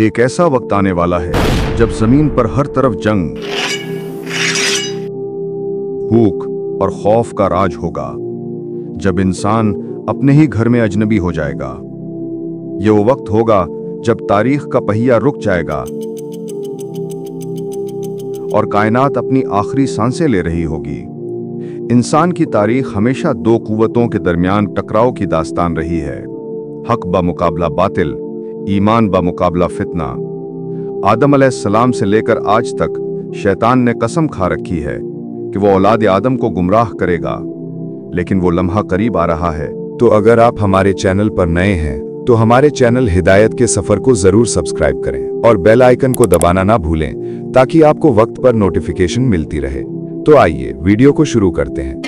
एक ऐसा वक्त आने वाला है जब जमीन पर हर तरफ जंग, भूख और खौफ का राज होगा, जब इंसान अपने ही घर में अजनबी हो जाएगा। ये वो वक्त होगा जब तारीख का पहिया रुक जाएगा और कायनात अपनी आखिरी सांसें ले रही होगी। इंसान की तारीख हमेशा दो कुव्वतों के दरमियान टकराव की दास्तान रही है, हक ब मुकाबला बातिल, ईमान ब मुकाबला फितना। आदम अलैहिस्सलाम से लेकर आज तक शैतान ने कसम खा रखी है कि वो औलाद आदम को गुमराह करेगा, लेकिन वो लम्हा करीब आ रहा है। तो अगर आप हमारे चैनल पर नए हैं तो हमारे चैनल हिदायत के सफर को जरूर सब्सक्राइब करें और बेल आइकन को दबाना ना भूलें ताकि आपको वक्त पर नोटिफिकेशन मिलती रहे। तो आइए वीडियो को शुरू करते हैं।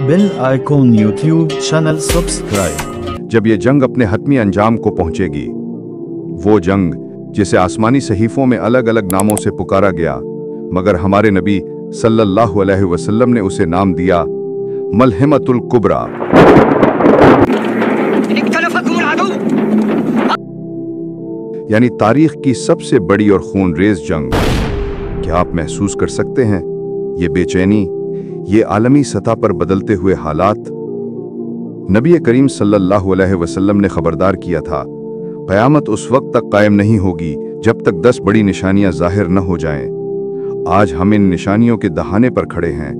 Bell icon YouTube channel subscribe. जब ये जंग अपने हतमी अंजाम को पहुंचेगी, वो जंग जिसे आसमानी सहीफों में अलग अलग नामों से पुकारा गया, मगर हमारे नबी सल्लल्लाहु अलैहि वसल्लम ने उसे नाम दिया मलहमतुल कुबरा। यानी तारीख की सबसे बड़ी और खूनरेज जंग। क्या आप महसूस कर सकते हैं ये बेचैनी, ये आलमी सतह पर बदलते हुए हालात? नबी करीम सल्लल्लाहु अलैहि वसल्लम ने खबरदार किया था, क़यामत उस वक्त तक कायम नहीं होगी जब तक 10 बड़ी निशानियां जाहिर न हो जाएं। आज हम इन निशानियों के दहाने पर खड़े हैं।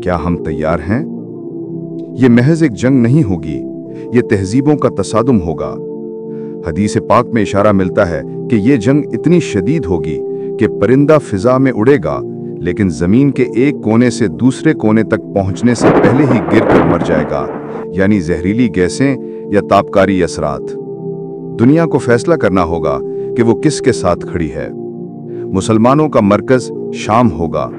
क्या हम तैयार हैं? ये महज एक जंग नहीं होगी, ये तहजीबों का तसादुम होगा। हदीस पाक में इशारा मिलता है कि ये जंग इतनी शदीद होगी कि परिंदा फिजा में उड़ेगा, लेकिन जमीन के एक कोने से दूसरे कोने तक पहुंचने से पहले ही गिरकर मर जाएगा, यानी जहरीली गैसें या तापकारी असरात। दुनिया को फैसला करना होगा कि वो किसके साथ खड़ी है। मुसलमानों का मरकज शाम होगा,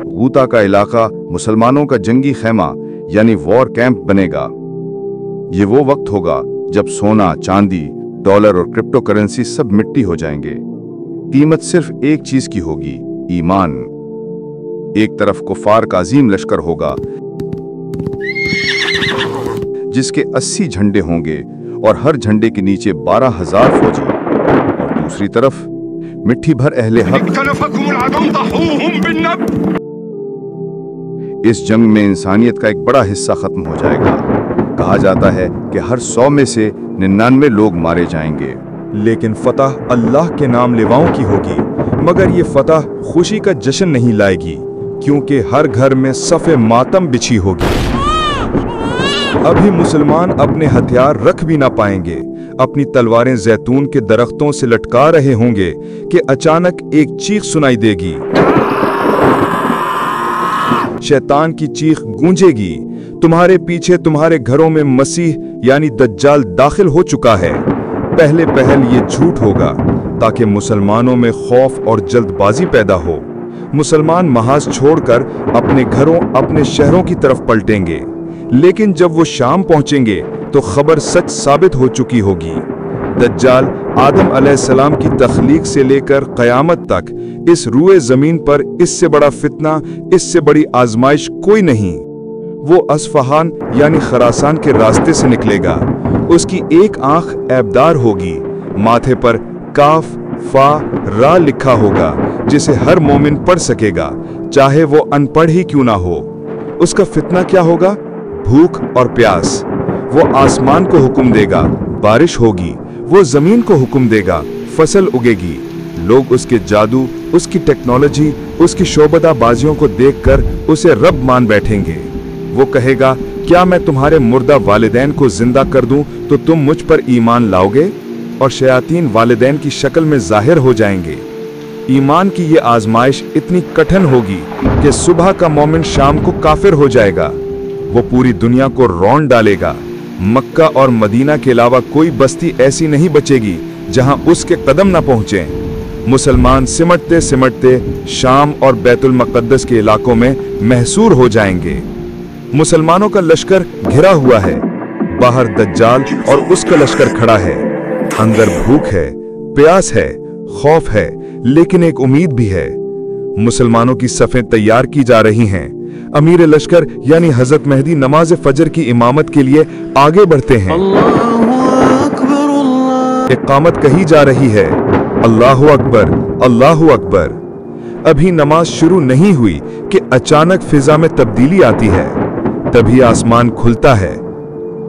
गूता का इलाका मुसलमानों का जंगी खैमा यानी वॉर कैंप बनेगा। ये वो वक्त होगा जब सोना, चांदी, डॉलर और क्रिप्टो करेंसी सब मिट्टी हो जाएंगे। कीमत सिर्फ एक चीज की होगी, ईमान। एक तरफ कुफार का अजीम लश्कर होगा जिसके 80 झंडे होंगे और हर झंडे के नीचे 12,000 फौजी, और दूसरी तरफ मिट्टी भर अहले हक। इस जंग में इंसानियत का एक बड़ा हिस्सा खत्म हो जाएगा। कहा जाता है कि हर 100 में से 99 लोग मारे जाएंगे। लेकिन फतह अल्लाह के नाम लेवाओं की होगी, मगर ये फतह खुशी का जश्न नहीं लाएगी, क्योंकि हर घर में सफ़े मातम बिछी होगी। अभी मुसलमान अपने हथियार रख भी ना पाएंगे, अपनी तलवारें जैतून के दरख्तों से लटका रहे होंगे कि अचानक एक चीख सुनाई देगी। शैतान की चीख गूंजेगी, तुम्हारे पीछे तुम्हारे घरों में मसीह यानी दज्जाल दाखिल हो चुका है। पहले पहल ये झूठ होगा ताकि मुसलमानों में खौफ और जल्दबाजी पैदा हो। मुसलमान महाज छोड़कर अपने घरों, अपने शहरों की तरफ पलटेंगे, लेकिन जब वो शाम पहुंचेंगे तो खबर सच साबित हो चुकी होगी। दज्जाल आदम अलैहिस्सलाम की तख्लीक से लेकर क़यामत तक इस रूए जमीन पर इससे बड़ा फितना, इससे बड़ी आजमाइश कोई नहीं। वो अस्फहान यानी खरासान के रास्ते से निकलेगा। उसकी एक आंख ऐबदार होगी, माथे पर काफ फा रा लिखा होगा जिसे हर मोमिन पढ़ सकेगा, चाहे वो अनपढ़ ही क्यों ना हो। उसका फितना क्या होगा? भूख और प्यास। वो आसमान को हुक्म देगा, बारिश होगी। वो जमीन को हुक्म देगा, फसल उगेगी। लोग उसके जादू, उसकी टेक्नोलॉजी, उसकी शोबदाबाजियों को देखकर उसे रब मान बैठेंगे। वो कहेगा, क्या मैं तुम्हारे मुर्दा वालिदैन को जिंदा कर दूं तो तुम मुझ पर ईमान लाओगे? और शयातीन वालिदैन की शक्ल में जाहिर हो जाएंगे। ईमान की ये आजमाइश इतनी कठिन होगी कि सुबह का मोमिन शाम को काफिर हो जाएगा। वो पूरी दुनिया को रौंद डालेगा। मक्का और मदीना के अलावा कोई बस्ती ऐसी नहीं बचेगी जहां उसके कदम न पहुंचे। मुसलमान सिमटते सिमटते शाम और बैतुल मुक़द्दस के इलाकों में महसूर हो जाएंगे। मुसलमानों का लश्कर घिरा हुआ है, बाहर दज्जाल और उसका लश्कर खड़ा है। अंदर भूख है, प्यास है, खौफ है, लेकिन एक उम्मीद भी है। मुसलमानों की सफ़ें तैयार की जा रही हैं, अमीर लश्कर यानी हजरत मेहदी नमाज फजर की इमामत के लिए आगे बढ़ते हैं। इकामत कही जा रही है, अल्लाहु अकबर, अल्लाहु अकबर। अभी नमाज शुरू नहीं हुई कि अचानक फिजा में तब्दीली आती है। तभी आसमान खुलता है,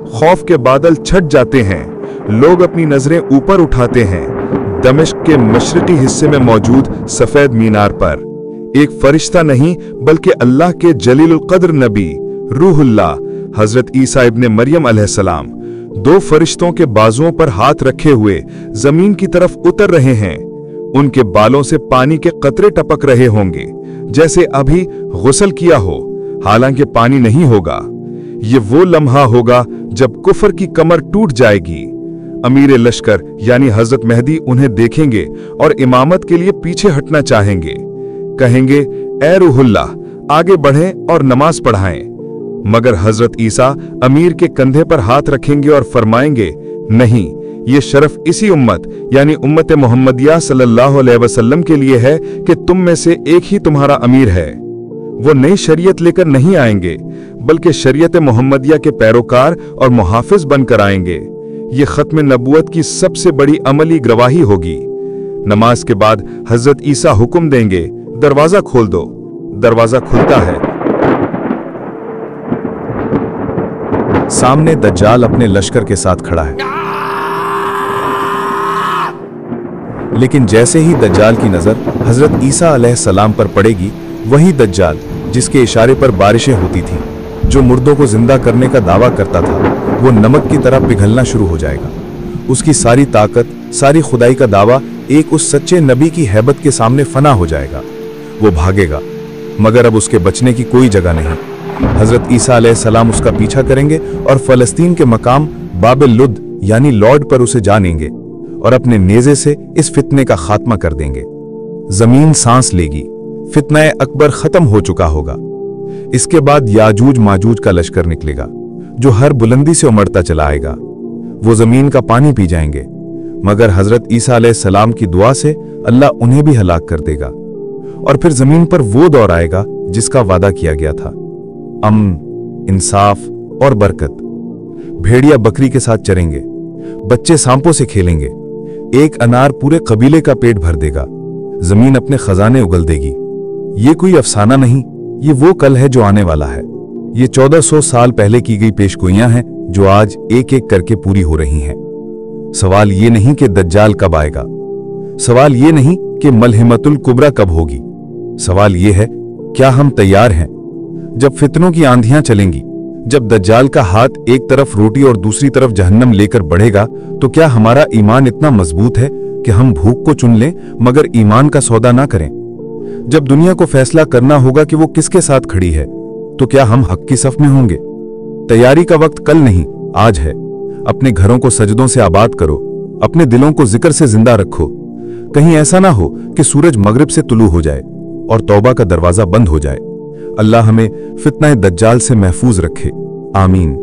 खौफ के बादल छट जाते हैं। लोग अपनी नजरें ऊपर उठाते हैं। दमिश्क के मशरकी हिस्से में मौजूद सफेद मीनार पर एक फरिश्ता नहीं बल्कि अल्लाह के जलीलुल कद्र नबी रूहुल्लाह हजरत ईसा इब्ने मरियम अलैहिस्सलाम दो फरिश्तों के बाजुओं पर हाथ रखे हुए जमीन की तरफ उतर रहे हैं। उनके बालों से पानी के कतरे टपक रहे होंगे जैसे अभी गुस्ल किया हो, हालांकि पानी नहीं होगा। ये वो लम्हा होगा जब कुफर की कमर टूट जाएगी। अमीर लश्कर यानी हजरत मेहदी उन्हें देखेंगे और इमामत के लिए पीछे हटना चाहेंगे। कहेंगे, ए रूहुल्लाह, आगे बढ़ें और नमाज पढ़ाएं। मगर हजरत ईसा अमीर के कंधे पर हाथ रखेंगे और फरमाएंगे, नहीं, ये शरफ इसी उम्मत यानी उम्मत मोहम्मदिया सल्लल्लाहु अलैहि वसल्लम के लिए है कि तुम में से एक ही तुम्हारा अमीर है। वो नई शरीयत लेकर नहीं आएंगे बल्कि शरीयत मोहम्मदिया के पैरोकार और मुहाफिज बनकर आएंगे। ये खत्म नबूवत की सबसे बड़ी अमली गवाही होगी। नमाज के बाद हजरत ईसा हुक्म देंगे, दरवाजा खोल दो। दरवाजा खुलता है। सामने दज्जाल अपने लश्कर के साथ खड़ा है। लेकिन जैसे ही दज्जाल की नजर हजरत ईसा अलैहिस्सलाम पर पड़ेगी, वही दज्जाल जिसके इशारे पर बारिशें होती थीं, जो मुर्दों को जिंदा करने का दावा करता था, वो नमक की तरह पिघलना शुरू हो जाएगा। उसकी सारी ताकत, सारी खुदाई का दावा एक उस सच्चे नबी की हैबत के सामने फना हो जाएगा। वो भागेगा, मगर अब उसके बचने की कोई जगह नहीं। हजरत ईसा अलैहिस्सलाम उसका पीछा करेंगे और फलस्तीन के मकाम बाबिल लुद यानी लॉर्ड पर उसे जानेंगे और अपने नेजे से इस फितने का खात्मा कर देंगे। जमीन सांस लेगी, फितना अकबर खत्म हो चुका होगा। इसके बाद याजूज माजूज का लश्कर निकलेगा जो हर बुलंदी से उमड़ता चला आएगा। वो जमीन का पानी पी जाएंगे, मगर हजरत ईसा अलैहिस्सलाम की दुआ से अल्लाह उन्हें भी हलाक कर देगा। और फिर जमीन पर वो दौर आएगा जिसका वादा किया गया था, अमन, इंसाफ और बरकत। भेड़िया बकरी के साथ चरेंगे, बच्चे सांपों से खेलेंगे, एक अनार पूरे कबीले का पेट भर देगा, जमीन अपने खजाने उगल देगी। ये कोई अफसाना नहीं, ये वो कल है जो आने वाला है। ये 1400 साल पहले की गई पेशगोइयां हैं जो आज एक एक करके पूरी हो रही हैं। सवाल ये नहीं कि दज्जाल कब आएगा, सवाल ये नहीं कि मलहिमतुल कुबरा कब होगी, सवाल ये है, क्या हम तैयार हैं? जब फितनों की आंधियां चलेंगी, जब दज्जाल का हाथ एक तरफ रोटी और दूसरी तरफ जहन्नम लेकर बढ़ेगा, तो क्या हमारा ईमान इतना मजबूत है कि हम भूख को चुन लें मगर ईमान का सौदा ना करें? जब दुनिया को फैसला करना होगा कि वो किसके साथ खड़ी है, तो क्या हम हक की सफ में होंगे? तैयारी का वक्त कल नहीं, आज है। अपने घरों को सजदों से आबाद करो, अपने दिलों को जिक्र से जिंदा रखो। कहीं ऐसा ना हो कि सूरज मगरिब से तुलू हो जाए और तौबा का दरवाजा बंद हो जाए। अल्लाह हमें फितना दज्जाल से महफूज रखे, आमीन।